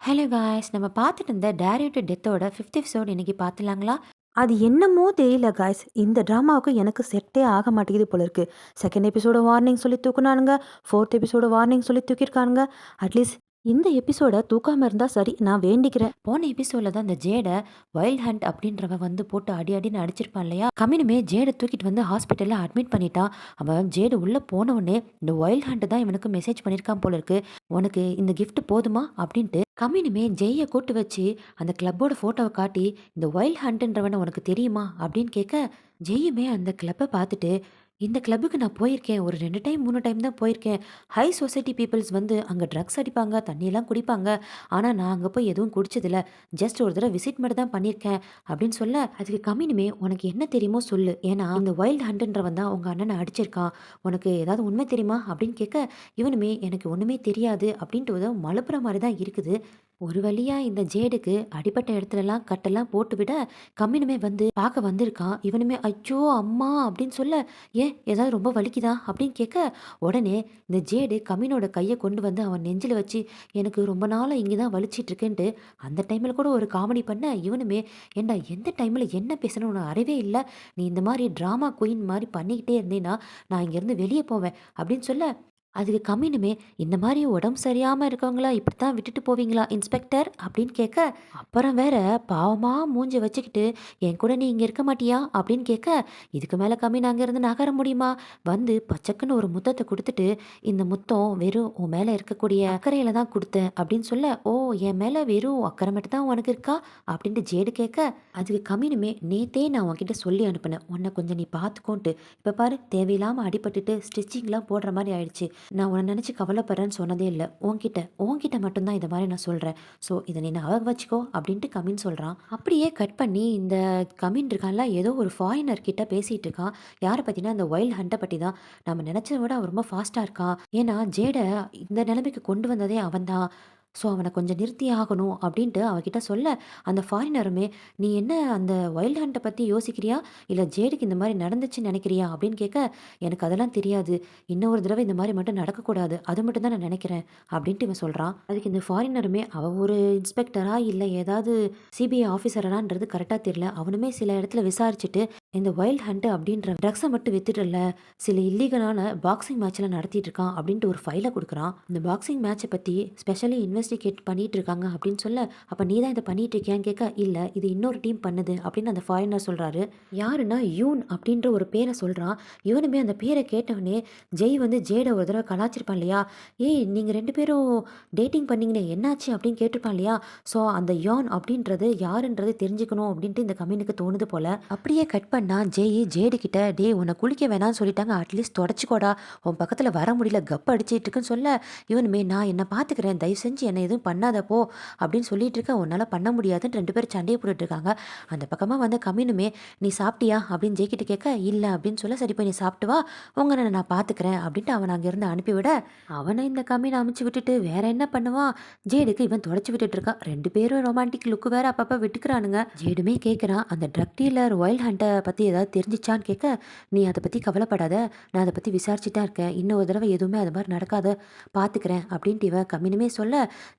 Hello guys, நம்ம பார்த்துட்டு இருந்த டேரி டு டெத்தோட ஃபிஃப்த் எபிசோட் இன்னைக்கு பார்த்துலாங்களா? அது என்னமோ தெரியல காய்ஸ். இந்த ட்ராமாவுக்கு எனக்கு செட்டே ஆக மாட்டேங்குது போல இருக்கு. செகண்ட் எபிசோட வார்னிங் சொல்லி தூக்குனானுங்க. ஃபோர்த் எபிசோட வார்னிங் சொல்லி தூக்கியிருக்கானுங்க. அட்லீஸ்ட் இந்த எபிசோட தூக்காம இருந்தா சரி, நான் வேண்டிக்கிறேன். போன எபிசோட்ல தான் இந்த ஜேட வைல்ட் ஹண்ட் அப்படின்றவன் வந்து போட்டு அடி அடின்னு அடிச்சிருப்பான் இல்லையா? கம்மினுமே ஜேடை தூக்கிட்டு வந்து ஹாஸ்பிட்டல்ல அட்மிட் பண்ணிட்டான். அவன் ஜேடு உள்ள போன உடனே இந்த வைல்ட் ஹண்ட் தான் இவனுக்கு மெசேஜ் பண்ணியிருக்கான் போல இருக்கு. உனக்கு இந்த gift போதுமா அப்படின்ட்டு கம்மினுமே ஜெய்யை கூட்டு வச்சு அந்த கிளப்போட போட்டோவை காட்டி, இந்த வைல்ட் ஹண்ட்ன்றவனை உனக்கு தெரியுமா அப்படின்னு கேட்க, ஜெய்யுமே அந்த கிளப்பை பார்த்துட்டு, இந்த கிளப்புக்கு நான் போயிருக்கேன். ஒரு 2 டைம் 3 டைம் தான் போயிருக்கேன். ஹை சொசைட்டி பீப்புள்ஸ் வந்து அங்க ட்ரக்ஸ் அடிப்பாங்க, தண்ணியெல்லாம் குடிப்பாங்க. ஆனா நான் அங்க போய் எதுவும் குடிச்சதில்ல. ஜஸ்ட் ஒரு தடவ விசிட் மட்டும் தான் பண்ணியிருக்கேன் அப்படின்னு சொல்ல, அதுக்கு கம்மினுமே உனக்கு என்ன தெரியுமோ சொல்லு. ஏன்னா இந்த வைல்ட் ஹண்ட்ன்றவன் தான் உங்க அண்ணனை அடிச்சிருக்கான். உனக்கு ஏதாவது உண்மை தெரியுமா அப்படின்னு கேட்க, இவனுமே எனக்கு ஒண்ணுமே தெரியாது அப்படின்ட்டு ஏதோ மழுப்புற மாதிரி தான் இருக்குது. ஒரு வழியா இந்த ஜேடுக்கு அடிபட்ட இடத்துலலாம் கட்டெல்லாம் போட்டு விட, கம்மினுமே வந்து பார்க்க வந்திருக்கான். இவனுமே ஐயோ அம்மா அப்படின்னு சொல்ல, ஏன் ஏதாவது ரொம்ப வலிக்குதா அப்படின்னு கேட்க, உடனே இந்த ஜேடு கம்மினோட கையை கொண்டு வந்து அவன் நெஞ்சில் வச்சு, எனக்கு ரொம்ப நாளாக இங்கே தான் வலிச்சிட்டு இருக்குன்ட்டு அந்த டைமில் கூட ஒரு காமெடி பண்ண, இவனுமே ஏண்டா எந்த டைமில் என்ன பேசணும்னு உனக்கு அறிவே இல்லை, நீ இந்த மாதிரி ட்ராமா குயின் மாதிரி பண்ணிக்கிட்டே இருந்தேன்னா நான் இங்கேருந்து வெளியே போவேன் அப்படின்னு சொல்ல, அதுக்கு கம்மினுமே இந்த மாதிரி உடம்பு சரியாமல் இருக்கவங்களா இப்படித்தான் விட்டுட்டு போவீங்களா இன்ஸ்பெக்டர் அப்படின்னு கேட்க, அப்புறம் வேற பாவமா மூஞ்சி வச்சுக்கிட்டு என் கூட நீ இங்கே இருக்க மாட்டியா அப்படின்னு கேட்க, இதுக்கு மேலே கம்மி நாங்கள் இருந்து நகர முடியுமா, வந்து பச்சக்குன்னு ஒரு முத்தத்தை கொடுத்துட்டு, இந்த முத்தம் வெறும் உன் மேலே இருக்கக்கூடிய அக்கறையில தான் கொடுத்தேன் அப்படின்னு சொல்ல, ஓ என் மேலே வெறும் அக்கறை மட்டும் தான் உனக்கு இருக்கா அப்படின்ட்டு ஜேடு கேட்க, அதுக்கு கம்மினுமே நேத்தே நான் உன்கிட்ட சொல்லி அனுப்பினேன் உன்னை கொஞ்சம் நீ பார்த்துக்கோன்ட்டு, இப்போ பாரு தேவையில்லாமல் அடிபட்டுட்டு ஸ்டிச்சிங்லாம் போடுற மாதிரி ஆயிடுச்சு. நான் உன்னை நினச்சி கவலைப்படுறேன்னு சொன்னதே இல்லை. உன்கிட்ட மட்டும்தான் இதை மாதிரி நான் சொல்கிறேன். ஸோ இதை நீ ஞாபகம் வச்சுக்கோ அப்படின்ட்டு கமின் சொல்கிறான். அப்படியே கட் பண்ணி இந்த கமின் இருக்கான்ல, ஏதோ ஒரு ஃபாரினர் கிட்ட பேசிகிட்டு இருக்கான். யாரை பற்றினா அந்த வைல்ட் ஹண்ட்டை பற்றி தான். நம்ம நினச்சதை விட அவன் ரொம்ப ஃபாஸ்ட்டாக இருக்கான். ஏன்னா ஜேடை இந்த நிலைமைக்கு கொண்டு வந்ததே அவன்தான். ஸோ அவனை கொஞ்சம் நிறுத்தி ஆகணும் அப்படின்ட்டு அவகிட்ட சொல்ல, அந்த ஃபாரினருமே நீ என்ன அந்த வைல்ட் ஹண்ட்டை பற்றி யோசிக்கிறியா, இல்லை ஜேடுக்கு இந்த மாதிரி நடந்துச்சுன்னு நினைக்கிறியா அப்படின்னு கேட்க, எனக்கு அதெல்லாம் தெரியாது. இன்னொரு தடவை இந்த மாதிரி மட்டும் நடக்கக்கூடாது, அது மட்டும் தான் நான் நினைக்கிறேன் அப்படின்ட்டு இவன் சொல்கிறான். அதுக்கு இந்த ஃபாரினருமே அவன் ஒரு இன்ஸ்பெக்டரா இல்லை ஏதாவது சிபிஐ ஆஃபீஸரான்றது கரெக்டாக தெரியல, அவனுமே சில இடத்துல விசாரிச்சுட்டு இந்த வைல்ட் ஹண்ட் அப்படின்ற ட்ரக்ஸை மட்டும் வித்துட்டுல சில இல்லீகலான பாக்ஸிங் மேட்ச்லாம் நடத்திட்டு இருக்கான் அப்படின்ட்டு ஒரு ஃபைலை கொடுக்குறான். இந்த பாக்ஸிங் மேட்சை பற்றி ஸ்பெஷலி இன்வெஸ்டிகேட் பண்ணிட்டு இருக்காங்க அப்படின்னு சொல்ல, அப்போ நீ தான் இதை பண்ணிட்டு இருக்கியான்னு கேட்க, இல்லை இது இன்னொரு டீம் பண்ணுது அப்படின்னு அந்த ஃபாரினர் சொல்கிறாரு. யாருன்னா யூன் அப்படின்ற ஒரு பேரை சொல்கிறான். இவனுமே அந்த பேரை கேட்டவனே ஜெய் வந்து ஜேட ஒரு தடவை கலாச்சிருப்பான் இல்லையா, ஏய் நீங்கள் 2 பேரும் டேட்டிங் பண்ணீங்களே என்னாச்சு அப்படின்னு கேட்டிருப்பான் இல்லையா. ஸோ அந்த யான் அப்படின்றது யாருன்றது தெரிஞ்சுக்கணும் அப்படின்ட்டு இந்த கம்யூனுக்கு தோணுது போல. அப்படியே கட் பண்ணா ஜேடு கிட்ட, டே உன்னை குளிக்க வேணாம்னு சொல்லிட்டாங்க, அட்லீஸ்ட் தொடச்சிக்கோடா, உன் பக்கத்தில் வர முடியல கப் அடிச்சிட்டு இருக்குன்னு சொல்ல, இவனுமே நான் என்ன பார்த்துக்கிறேன், தயவு செஞ்சு என்னை எதுவும் பண்ணாதப்போ அப்படின்னு சொல்லிட்டு இருக்க, உன்னால் பண்ண முடியாதுன்னு 2 பேரும் சண்டையை போட்டுட்டு இருக்காங்க. அந்த பக்கமாக வந்த கம்யூனுமே நீ சாப்பிட்டியா அப்படின்னு ஜெய்கிட்ட கேட்க, இல்லை அப்படின்னு சொல்ல, சரி போய் நீ சாப்பிட்டு வா, உங்களை நான் பார்த்துக்கிறேன் அப்படின்ட்டு அவன் அங்கேருந்து அனுப்பிவிட, அவனை இந்த கம்யூனை அமைச்சு விட்டுட்டு வேற என்ன பண்ணுவான், ஜேடுக்கு இவன் தொடச்சி விட்டுட்டு இருக்கான். 2 பேரும் ரொமான்டிக் லுக்கு வேற அப்பப்போ விட்டுக்கிறானுங்க. ஜேடுமே கேட்குறான், அந்த ட்ரக் டீலர் வைல்ட் ஹண்டை பற்றி ஏதாவது தெரிஞ்சிச்சான்னு கேட்க, நீ அதை பற்றி கவலைப்படாத, நான் அதை பற்றி விசாரிச்சுட்டு தான் இருக்கேன், இன்னொரு தடவை எதுவுமே அது மாதிரி நடக்காத பார்த்துக்கிறேன் அப்படின்ட்டு இவன் கம்மினுமே சொல்ல,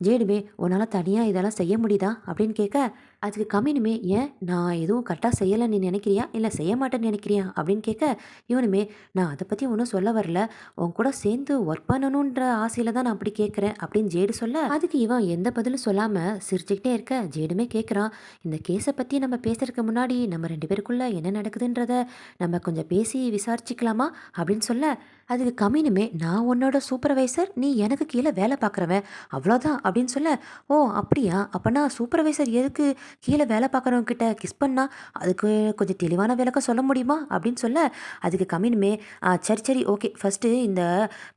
ஜேடுமே உன்னால் தனியாக இதெல்லாம் செய்ய முடியுதா அப்படின்னு கேட்க, அதுக்கு கம்மினுமே ஏன் நான் எதுவும் கரெக்டாக செய்யலைன்னு நீ நினைக்கிறியா இல்லை செய்ய மாட்டேன்னு நினைக்கிறியா அப்படின்னு கேட்க, இவனுமே நான் அதை பற்றி ஒன்றும் சொல்ல வரல, உன் கூட சேர்ந்து ஒர்க் பண்ணணுன்ற ஆசையில் தான் நான் அப்படி கேட்குறேன் அப்படின்னு ஜேடு சொல்ல, அதுக்கு இவன் எந்த பதிலும் சொல்லாமல் சிரிச்சுக்கிட்டே இருக்க, ஜேடுமே கேட்குறான், இந்த கேஸை பற்றி நம்ம பேசுறதுக்கு முன்னாடி நம்ம 2 பேருக்குள்ளே என்ன நடக்குதுன்றத நம்ம கொஞ்சம் பேசி விசாரிச்சுக்கலாமா அப்படின்னு சொல்ல, அதுக்கு கம்மினுமே நான் உன்னோட சூப்பர்வைசர், நீ எனக்கு கீழே வேலை பார்க்குறவன், அவ்வளோதான் அப்படின்னு சொல்ல, ஓ அப்படியா, அப்போனா சூப்பர்வைசர் எதுக்கு கீழே வேலை பார்க்குறவங்க கிட்ட கிஸ் பண்ணா, அதுக்கு கொஞ்சம் தெளிவான விளக்கம் சொல்ல முடியுமா அப்படின்னு சொல்ல, அதுக்கு கம்மினுமே சரி சரி ஓகே, ஃபஸ்ட்டு இந்த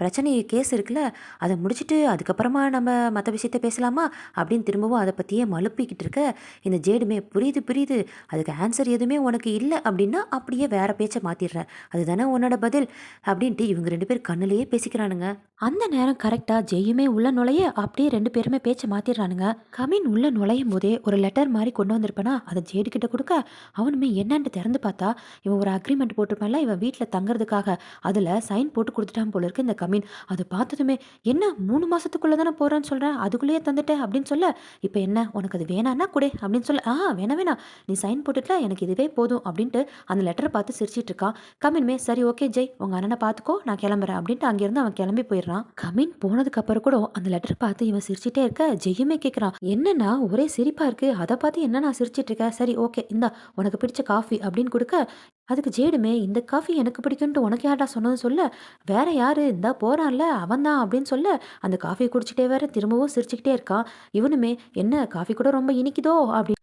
பிரச்சனை கேஸ் இருக்குல்ல அதை முடிச்சுட்டு அதுக்கப்புறமா நம்ம மற்ற விஷயத்த பேசலாமா அப்படின்னு திரும்பவும் அதை பற்றியே மழுப்பிக்கிட்டு இருக்க, இந்த ஜேடுமே புரியுது புரியுது, அதுக்கு ஆன்சர் எதுவுமே உனக்கு இல்லை அப்படின்னா அப்படியே வேற பேச்சை மாற்றிடுறேன், அதுதானே உன்னோட பதில் அப்படின்ட்டு இவங்க 2 பேரும் கண்ணுலயே பேசிக்கிறானுங்க. அந்த நேரம் கரெக்டா ஜெய்யுமே உள்ள நுழைய அப்படியே 2 பேருமே பேச்ச மாத்திடுறானுங்க. கமின் உள்ள நுழையும் போதே ஒரு லெட்டர் மாரி கொண்டு வந்திருப்பனா, அத ஜேடு கிட்ட குடுக்க, அவனுமே என்னன்னு திறந்து பார்த்தா, இவன் ஒரு அக்ரீமெண்ட் போட்டிருப்பான்ல இவன் வீட்ல தங்குறதுக்காக, அதுல சைன் போட்டு குடுத்துட்டான் போல இருக்கு இந்த கமின். அத பார்த்ததுமே, "என்ன 3 மாசத்துக்குள்ள தானே போறேன்னு சொல்றேன், அதுக்குள்ளேயே தந்துட்ட" அப்படின்னு சொல்ல, "இப்ப என்ன உனக்கு அது வேணான்னா குடு" அப்படின்னு சொல்ல, வேணாம் வேணாம் நீ சைன் போட்டுட்டல எனக்கு இதுவே போதும்" அப்படின்ட்டு அந்த லெட்டர பார்த்து சிரிச்சிட்டு இருக்கான். கமினுமே, "சரி ஓகே ஜெய், உங்க அண்ணன பார்த்துக்கோ, நான் கிளம்புறேன்" அப்படின்ட்டு அங்கேருந்து அவன் கிளம்பி போயிடுறான். கமின் போனதுக்கு அப்புறம் கூட அந்த லெட்டர் பார்த்து இவன் சிரிச்சிட்டே இருக்க, ஜெய்யுமே கேட்குறான், "என்னன்னா ஒரே சிரிப்பா இருக்கு, அதை பார்த்து என்ன நான் சிரிச்சிட்டு இருக்கேன், சரி ஓகே இந்தா உனக்கு பிடிச்ச காஃபி" அப்படின்னு கொடுக்க, அதுக்கு ஜேடுமே, "இந்த காஃபி எனக்கு பிடிக்கும்ன்ட்டு உனக்கு யார்டா சொன்னதுன்னு" சொல்ல, "வேற யாரு இந்தா போறான்ல அவன் தான்" அப்படின்னு சொல்ல, அந்த காஃபியை குடிச்சிட்டே வேற திரும்பவும் சிரிச்சுக்கிட்டே இருக்கான். இவனுமே, "என்ன காஃபி கூட ரொம்ப இனிக்குதோ"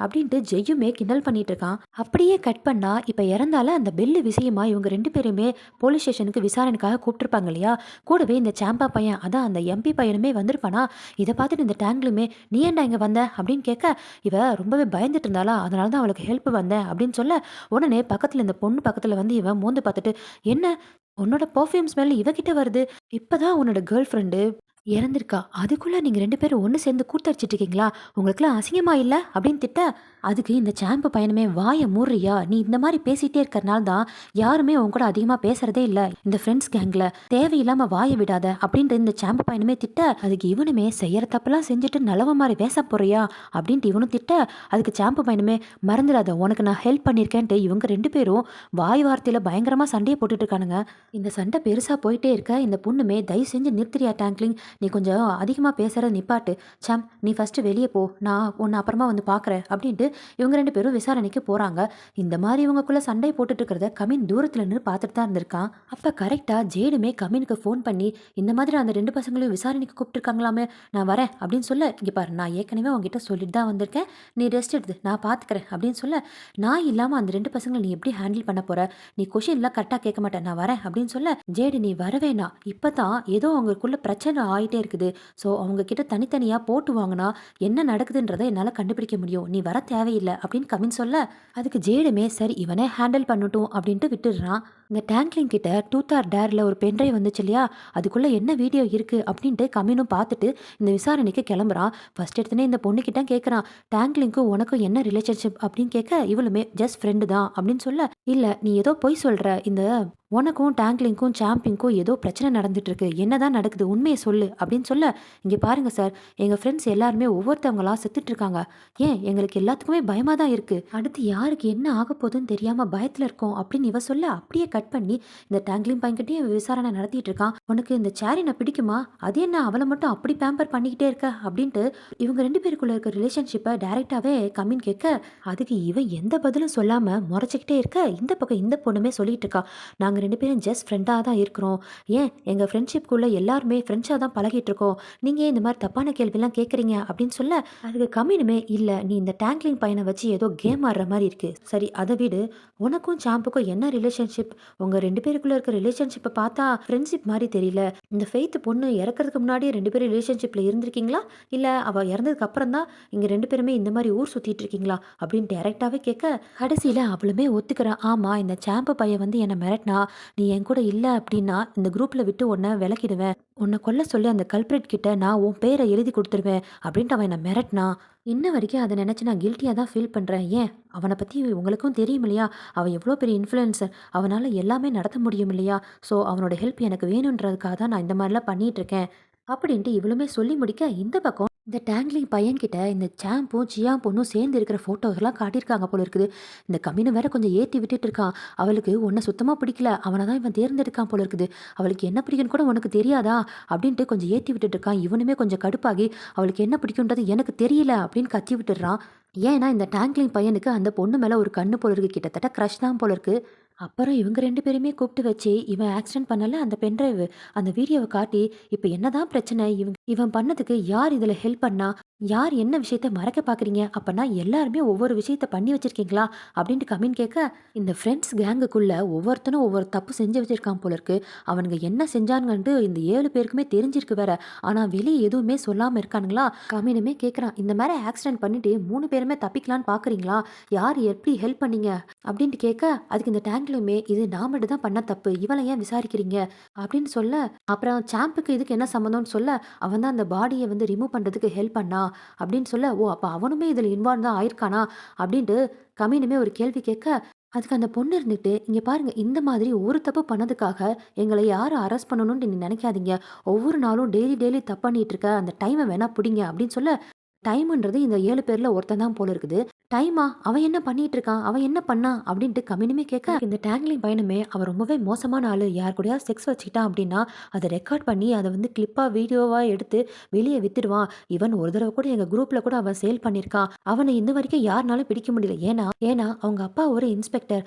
அப்படின்ட்டு ஜெய்யுமே கிண்டல் பண்ணிட்டு இருக்கான். அப்படியே கட் பண்ணா இப்ப இறந்தால அந்த பெல்லு விஷயமா இவங்க 2 பேருமே போலீஸ் ஸ்டேஷனுக்கு விசாரணைக்காக கூப்பிட்டுருப்பாங்க இல்லையா, கூடவே இந்த சாம்பா பையன் அதான் அந்த எம்பி பையனுமே வந்திருப்பானா. இதை பார்த்துட்டு இந்த டேங்க்லுமே, "நீ ஏன்டா இங்க வந்த" அப்படின்னு கேட்க, இவ ரொம்பவே பயந்துட்டு இருந்தாளா, அதனால தான் அவளுக்கு ஹெல்ப் வந்தேன் அப்படின்னு சொல்ல, உடனே பக்கத்துல இந்த பொண்ணு பக்கத்துல வந்து இவன் மோந்து பார்த்துட்டு, "என்ன உன்னோட பெர்ஃப்யூம் ஸ்மெல் இவகிட்ட வருது, இப்பதான் உன்னோட கேர்ள் ஃப்ரெண்டு இறந்திருக்கா, அதுக்குள்ள நீங்க 2 பேரும் ஒன்று சேர்ந்து கூத்தடிச்சிட்டு இருக்கீங்களா, உங்களுக்குலாம் அசிங்கமா இல்லை" அப்படின்னு திட்ட, அதுக்கு இந்த சாம்பு பையனுமே, "வாயை மூடுறியா, நீ இந்த மாதிரி பேசிட்டே இருக்கறனால தான் யாருமே உன் கூட அதிகமாக பேசுறதே இல்லை இந்த ஃப்ரெண்ட்ஸ் கேங்கில், தேவையில்லாம வாயை விடாத" அப்படின்ட்டு இந்த சாம்பு பையனுமே திட்ட, அதுக்கு இவனுமே, "செய்யற தப்பெல்லாம் செஞ்சுட்டு நல்லவ மாதிரி பேச போறியா" அப்படின்ட்டு இவனும் திட்ட, அதுக்கு சாம்பு பையனுமே, "மறந்துடாத உனக்கு நான் ஹெல்ப் பண்ணியிருக்கேன்ட்டு" இவங்க 2 பேரும் வாய் வார்த்தையில் பயங்கரமாக சண்டையை போட்டுட்டு இருக்கானுங்க. இந்த சண்டை பெருசாக போயிட்டே இருக்க, இந்த பொண்ணுமே, "தயவு செஞ்சு நிறுத்திரியா டேங்க்லிங், நீ கொஞ்சம் அதிகமாக பேசுகிறத நிப்பாட்டு, சாம் நீ ஃபஸ்ட்டு வெளியே போ, நான் உன்னை அப்புறமா வந்து பார்க்குறேன்" அப்படின்ட்டு இவங்க 2 பேரும் விசாரணைக்கு போகிறாங்க. இந்த மாதிரி இவங்களுக்குள்ள சண்டை போட்டுட்டு இருக்கிறத கமின் தூரத்தில் நின்று பார்த்துட்டு தான் இருந்திருக்கான். அப்போ கரெக்டாக ஜேடுமே கமினுக்கு ஃபோன் பண்ணி, "இந்த மாதிரி அந்த 2 பசங்களையும் விசாரணைக்கு கூப்பிட்டுருக்காங்களாமே, நான் வரேன்" அப்படின்னு சொல்ல, "இங்கே பாரு நான் ஏற்கனவே உங்ககிட்ட சொல்லிட்டு தான் வந்திருக்கேன், நீ ரெஸ்ட் எடுத்து நான் பார்த்துக்கிறேன்" அப்படின்னு சொல்ல, "நான் இல்லாமல் அந்த 2 பசங்களை நீ எப்படி ஹேண்டில் பண்ண போகிற, நீ கொஷின்லாம் கரெக்டாக கேட்க மாட்டேன், நான் வரேன்" அப்படின்னு சொல்ல, "ஜேடு நீ வரவேணா, இப்போ தான் ஏதோ அவங்களுக்குள்ள பிரச்சனை ஆகிட்டே இருக்குது, ஸோ அவங்க கிட்ட தனித்தனியாக போட்டு வாங்கினா என்ன நடக்குதுன்றதை என்னால் கண்டுபிடிக்க முடியும், நீ வர தேவையில்லை" அப்படின்னு கமின் சொல்ல, அதுக்கு ஜேடுமே, "சரி இவனே ஹேண்டில் பண்ணட்டும்" அப்படின்ட்டு விட்டுடுறான். இந்த டேங்க்லிங் கிட்ட டூத் ஆர் டேரில் ஒரு பென்ட்ரைவ் வந்துச்சு இல்லையா, அதுக்குள்ளே என்ன வீடியோ இருக்குது அப்படின்ட்டு கமினும் பார்த்துட்டு இந்த விசாரணைக்கு கிளம்புறான். ஃபர்ஸ்ட் எடுத்துனே இந்த பொண்ணுக்கிட்ட கேட்குறான், "டேங்க்லிங்க்கும் உனக்கும் என்ன ரிலேஷன்ஷிப்" அப்படின்னு கேட்க, இவளுமே, "ஜஸ்ட் ஃப்ரெண்டு தான்" அப்படின்னு சொல்ல, "இல்லை நீ ஏதோ பொய் சொல்கிற, இந்த உனக்கும் டேங்க்லிங்க்கும் சாம்பிங்க்கும் ஏதோ பிரச்சனை நடந்துட்டு இருக்கு, என்னதான் நடக்குது உண்மையை சொல்லு" அப்படின்னு சொல்ல, "இங்கே பாருங்க சார், எங்கள் ஃப்ரெண்ட்ஸ் எல்லாருமே ஒவ்வொருத்தவங்களா செத்துட்டு இருக்காங்க, ஏன் எங்களுக்கு எல்லாத்துக்குமே பயமாக தான் இருக்குது, அடுத்து யாருக்கு என்ன ஆக போகுதுன்னு தெரியாமல் பயத்தில் இருக்கோம்" அப்படின்னு இவ சொல்ல, அப்படியே கட் பண்ணி இந்த டேங்க்லிங் பையன்கிட்டயும் விசாரணை நடத்திட்டு இருக்கான். "உனக்கு இந்த சேரினை பிடிக்குமா, அது என்ன அவளை மட்டும் அப்படி பேம்பர் பண்ணிக்கிட்டே இருக்க" அப்படின்ட்டு இவங்க 2 பேருக்குள்ள இருக்க ரிலேஷன்ஷிப்பை டைரெக்டாகவே கம்மின் கேட்க, அதுக்கு இவன் எந்த பதிலும் சொல்லாமல் முறைச்சிக்கிட்டே இருக்க, இந்த பக்கம் இந்த பொண்ணுமே சொல்லிட்டு இருக்கா, "நாங்கள் 2 பேரும் ஜஸ்ட் ஃப்ரெண்டாக தான் இருக்கிறோம், ஏன் எங்கள் ஃப்ரெண்ட்ஷிப்குள்ளே எல்லாருமே ஃப்ரெண்ட்ஸாக தான் பழகிட்டு இருக்கோம், நீங்கள் இந்த மாதிரி தப்பான கேள்விலாம் கேட்குறீங்க" அப்படின்னு சொல்ல, அதுக்கு கம்மினுமே, "இல்லை நீ இந்த டேங்க்லிங் பையனை வச்சு ஏதோ கேம் ஆடுற மாதிரி இருக்குது, சரி அதை விடு, உனக்கும் சாம்புக்கும் என்ன ரிலேஷன்ஷிப், உங்கள் 2 பேருக்குள்ளே இருக்க ரிலேஷன்ஷிப்பை பார்த்தா ஃப்ரெண்ட்ஷிப் மாதிரி தெரியல, இந்த ஃபெய்த் பொண்ணு இறக்கிறதுக்கு முன்னாடியே 2 பேரும் ரிலேஷன்ஷிப்பில் இருந்திருக்கீங்களா, இல்லை அவள் இறந்ததுக்கு அப்புறம் தான் இங்கே 2 பேருமே இந்த மாதிரி ஊர் சுற்றிட்டு இருக்கீங்களா" அப்படின்னு டைரெக்டாகவே கேட்க, கடைசியில் அவளுமே ஒத்துக்கிறேன், "ஆமாம் இந்த சாம்பு பையன் வந்து என்னை மிரட்டினா, நீ என் கூட இல்லை அப்படின்னா இந்த குரூப்பில் விட்டு உன்னை விலக்கிடுவேன், உன்னை கொல்ல சொல்லி அந்த கல்பிரேட் கிட்ட நான் உன் பேரை எழுதி கொடுத்துருவேன்" அப்படின்ட்டு அவன் என்னை மிரட்டினா. இன்ன வரைக்கும் அதை நினச்சி நான் கில்ட்டியாக தான் ஃபீல் பண்ணுறேன். ஏன் அவனை பற்றி உங்களுக்கும் தெரியும் இல்லையா, அவன் எவ்வளோ பெரிய இன்ஃப்ளூயன்சர், அவனால் எல்லாமே நடத்த முடியும் இல்லையா, ஸோ அவனோட ஹெல்ப் எனக்கு வேணுன்றதுக்காக தான் நான் இந்த மாதிரிலாம் பண்ணிகிட்டு இருக்கேன் அப்படின்ட்டு இவளுமே சொல்லி முடிக்க, இந்த பக்கம் இந்த டேங்க்லிங் பையன்கிட்ட இந்த சாம்பும் சியாம்பொண்ணும் சேர்ந்து இருக்கிற ஃபோட்டோஸ்லாம் காட்டியிருக்காங்க போல இருக்குது. இந்த கம்மினை வேற கொஞ்சம் ஏற்றி விட்டுட்டு இருக்கான், அவளுக்கு உன்னை சுத்தமாக பிடிக்கல, அவனை தான் இவன் தேர்ந்தெடுக்கான் போல இருக்குது, அவளுக்கு என்ன பிடிக்குன்னு கூட உனக்கு தெரியாதா அப்படின்ட்டு கொஞ்சம் ஏற்றி விட்டுட்டு இருக்கான். இவனுமே கொஞ்சம் கடுப்பாகி, "அவளுக்கு என்ன பிடிக்குன்றது எனக்கு தெரியல" அப்படின்னு கத்தி விட்டுடுறான். ஏன்னா இந்த டேங்க்லிங் பையனுக்கு அந்த பொண்ணு மேலே ஒரு கண்ணு போல இருக்கு, கிட்டத்தட்ட க்ரஷ் தான் போல இருக்கு. அப்புறம் இவங்க 2 பேருமே கூப்பிட்டு வச்சு, இவன் ஆக்சிடென்ட் பண்ணல அந்த பென்ட்ரைவ் அந்த வீடியோவை காட்டி, இப்போ என்னதான் பிரச்சனை, இவன் பண்ணதுக்கு யார் இதில் ஹெல்ப் பண்ணா, யார் என்ன விஷயத்த மறைக்க பார்க்குறீங்க, அப்போனா எல்லாருமே ஒவ்வொரு விஷயத்த பண்ணி வச்சிருக்கீங்களா அப்படின்ட்டு கமின் கேட்க, இந்த ஃப்ரெண்ட்ஸ் கேங்குக்குள்ளே ஒவ்வொருத்தனும் ஒவ்வொரு தப்பு செஞ்சு வச்சிருக்கான் போல இருக்கு, அவனுங்க என்ன செஞ்சானுங்கன்ட்டு இந்த 7 பேருக்குமே தெரிஞ்சிருக்கு வேற, ஆனால் வெளியே எதுவுமே சொல்லாமல் இருக்கானுங்களா. கமினுமே கேட்குறான், "இந்த மாதிரி ஆக்சிடென்ட் பண்ணிட்டு 3 பேருமே தப்பிக்கலான்னு பார்க்குறீங்களா, யார் எப்படி ஹெல்ப் பண்ணீங்க" அப்படின்ட்டு கேட்க, அதுக்கு இந்த டேங்க்லிங் எல்லாத்துலயுமே இது நான் மட்டும் தான் பண்ண தப்பு. இவள ஏன் விசாரிக்கிறீங்க? அப்படின்னு சொல்ல, அப்புறம் சாம்புக்கு இதுக்கு என்ன சம்மந்தம்னு சொல்ல, அவன் தான் அந்த பாடிய வந்து ரிமூவ் பண்றதுக்கு ஹெல்ப் பண்ணான் அப்படின்னு சொல்ல, ஓ! அப்ப அவனுமே இதுல இன்வால்வ் தான் ஆயிருக்கானா? அப்படின்ட்டு கமீனுமே ஒரு கேள்வி கேட்க, அதுக்கு அந்த பொண்ணு இருந்துட்டு, இங்க பாருங்க இந்த மாதிரி ஒரு தப்பு பண்ணதுக்காக எங்கள யாரும் அரெஸ்ட் பண்ணணும்னு நீங்க நினைக்காதீங்க. ஒவ்வொரு நாளும் டெய்லி டெய்லி தப்பு பண்ணிட்டு இருக்க. அந்த டைம வேணா புடிங்க அப்படின்னு சொல்ல, டைம்ன்றது இந்த 7 பேர்ல ஒருத்தன் தான் போல இருக்குது. டைமா? அவன் என்ன பண்ணிட்டு இருக்கான்? அவன் என்ன பண்ணான்? அப்படின்ட்டு கமினுமே கேட்க, இந்த டேங்லிங் பையனுமே அவன் ரொம்பவே மோசமான ஆளு. யார் கூடயாவது செக்ஸ் வச்சுக்கிட்டான் அப்படின்னா, அத ரெக்கார்ட் பண்ணி அத வந்து கிளிப்பா, வீடியோவா எடுத்து வெளிய வித்துடுவான். ஈவன் ஒரு தடவ கூட எங்க குரூப்ல கூட அவன் சேல் பண்ணியிருக்கான். அவன இன்ன வரைக்கும் யாருனாலும் பிடிக்க முடியல. ஏன்னா அவங்க அப்பா ஒரு இன்ஸ்பெக்டர்.